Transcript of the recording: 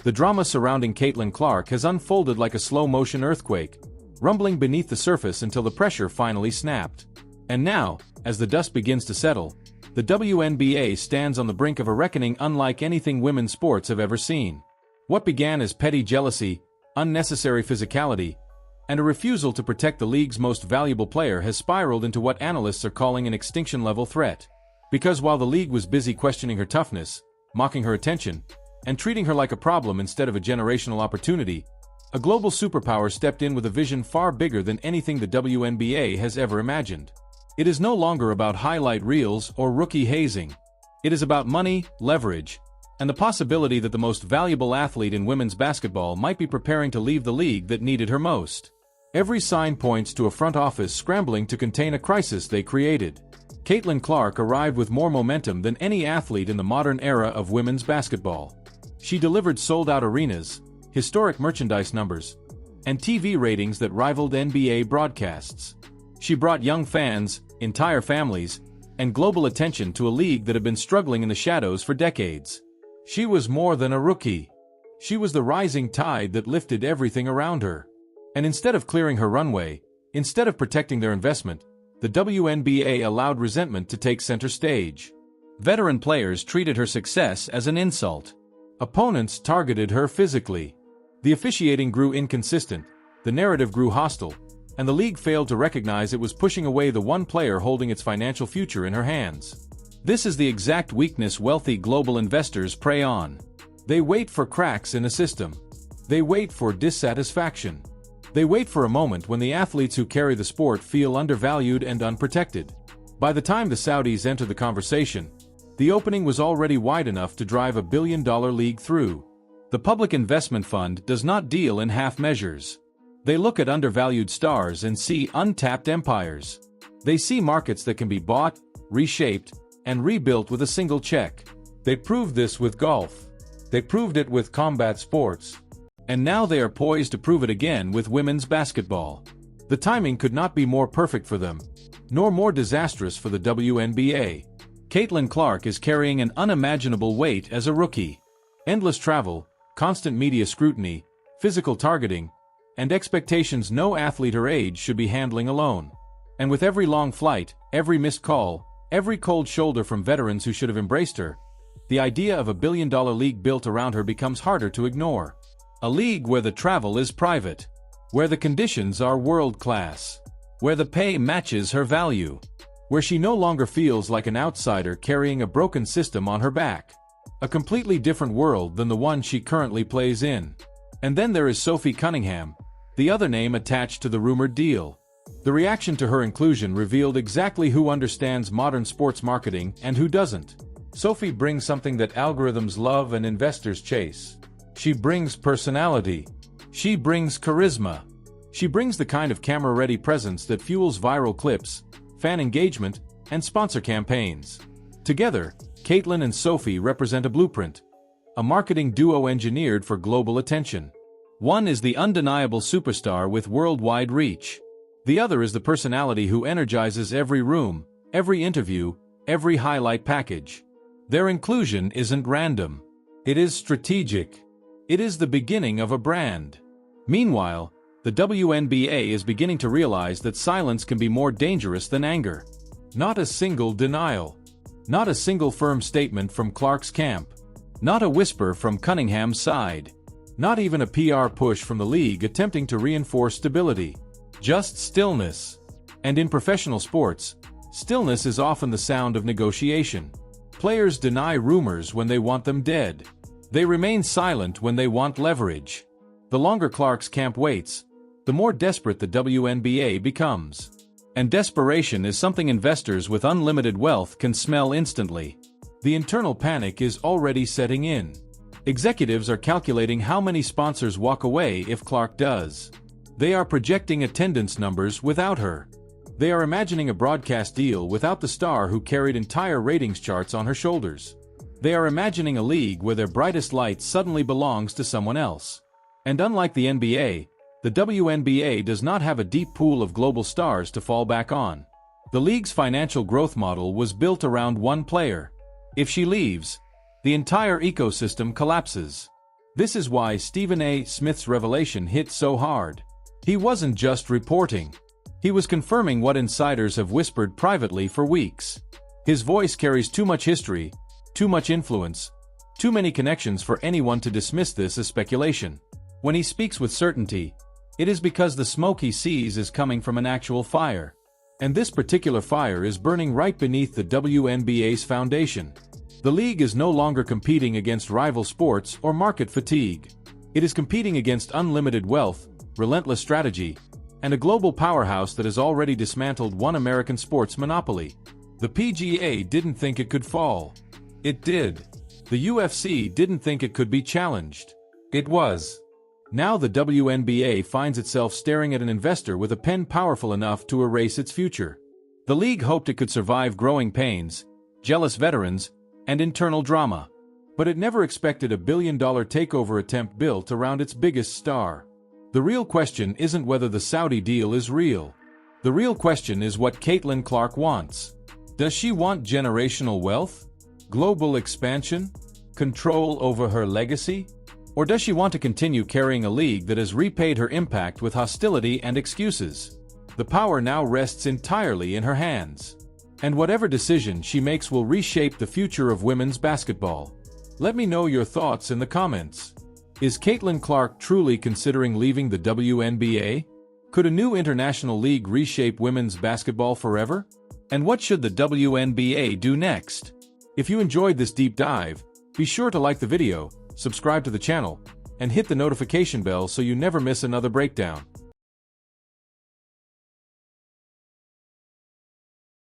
The drama surrounding Caitlin Clark has unfolded like a slow-motion earthquake, rumbling beneath the surface until the pressure finally snapped. And now, as the dust begins to settle, the WNBA stands on the brink of a reckoning unlike anything women's sports have ever seen. What began as petty jealousy, unnecessary physicality, and a refusal to protect the league's most valuable player has spiraled into what analysts are calling an extinction-level threat. Because while the league was busy questioning her toughness, mocking her attention, and treating her like a problem instead of a generational opportunity, a global superpower stepped in with a vision far bigger than anything the WNBA has ever imagined. It is no longer about highlight reels or rookie hazing. It is about money, leverage, and the possibility that the most valuable athlete in women's basketball might be preparing to leave the league that needed her most. Every sign points to a front office scrambling to contain a crisis they created. Caitlin Clark arrived with more momentum than any athlete in the modern era of women's basketball. She delivered sold-out arenas, historic merchandise numbers, and TV ratings that rivaled NBA broadcasts. She brought young fans, entire families, and global attention to a league that had been struggling in the shadows for decades. She was more than a rookie. She was the rising tide that lifted everything around her. And instead of clearing her runway, instead of protecting their investment, the WNBA allowed resentment to take center stage. Veteran players treated her success as an insult. Opponents targeted her physically. The officiating grew inconsistent, the narrative grew hostile, and the league failed to recognize it was pushing away the one player holding its financial future in her hands. This is the exact weakness wealthy global investors prey on. They wait for cracks in a system. They wait for dissatisfaction. They wait for a moment when the athletes who carry the sport feel undervalued and unprotected. By the time the Saudis enter the conversation, the opening was already wide enough to drive a billion-dollar league through. The public investment fund does not deal in half measures. They look at undervalued stars and see untapped empires. They see markets that can be bought, reshaped, and rebuilt with a single check. They proved this with golf. They proved it with combat sports. And now they are poised to prove it again with women's basketball. The timing could not be more perfect for them, nor more disastrous for the WNBA. Caitlin Clark is carrying an unimaginable weight as a rookie. Endless travel, constant media scrutiny, physical targeting, and expectations no athlete her age should be handling alone. And with every long flight, every missed call, every cold shoulder from veterans who should have embraced her, the idea of a billion-dollar league built around her becomes harder to ignore. A league where the travel is private, where the conditions are world-class, where the pay matches her value, where she no longer feels like an outsider carrying a broken system on her back. A completely different world than the one she currently plays in. And then there is Sophie Cunningham, the other name attached to the rumored deal. The reaction to her inclusion revealed exactly who understands modern sports marketing and who doesn't. Sophie brings something that algorithms love and investors chase. She brings personality. She brings charisma. She brings the kind of camera-ready presence that fuels viral clips, fan engagement, and sponsor campaigns. Together, Caitlin and Sophie represent a blueprint, a marketing duo engineered for global attention. One is the undeniable superstar with worldwide reach. The other is the personality who energizes every room, every interview, every highlight package. Their inclusion isn't random. It is strategic. It is the beginning of a brand. Meanwhile, the WNBA is beginning to realize that silence can be more dangerous than anger. Not a single denial. Not a single firm statement from Clark's camp. Not a whisper from Cunningham's side. Not even a PR push from the league attempting to reinforce stability. Just stillness. And in professional sports, stillness is often the sound of negotiation. Players deny rumors when they want them dead. They remain silent when they want leverage. The longer Clark's camp waits, the more desperate the WNBA becomes. And desperation is something investors with unlimited wealth can smell instantly. The internal panic is already setting in. Executives are calculating how many sponsors walk away if Clark does. They are projecting attendance numbers without her. They are imagining a broadcast deal without the star who carried entire ratings charts on her shoulders. They are imagining a league where their brightest light suddenly belongs to someone else. And unlike the NBA, the WNBA does not have a deep pool of global stars to fall back on. The league's financial growth model was built around one player. If she leaves, the entire ecosystem collapses. This is why Stephen A. Smith's revelation hit so hard. He wasn't just reporting. He was confirming what insiders have whispered privately for weeks. His voice carries too much history, too much influence, too many connections for anyone to dismiss this as speculation. When he speaks with certainty, it is because the smoke he sees is coming from an actual fire. And this particular fire is burning right beneath the WNBA's foundation. The league is no longer competing against rival sports or market fatigue. It is competing against unlimited wealth, relentless strategy, and a global powerhouse that has already dismantled one American sports monopoly. The PGA didn't think it could fall. It did. The UFC didn't think it could be challenged. It was. Now the WNBA finds itself staring at an investor with a pen powerful enough to erase its future. The league hoped it could survive growing pains, jealous veterans, and internal drama. But it never expected a billion-dollar takeover attempt built around its biggest star. The real question isn't whether the Saudi deal is real. The real question is what Caitlin Clark wants. Does she want generational wealth? Global expansion? Control over her legacy? Or does she want to continue carrying a league that has repaid her impact with hostility and excuses? The power now rests entirely in her hands. And whatever decision she makes will reshape the future of women's basketball. Let me know your thoughts in the comments. Is Caitlin Clark truly considering leaving the WNBA? Could a new international league reshape women's basketball forever? And what should the WNBA do next? If you enjoyed this deep dive, be sure to like the video, subscribe to the channel, and hit the notification bell so you never miss another breakdown.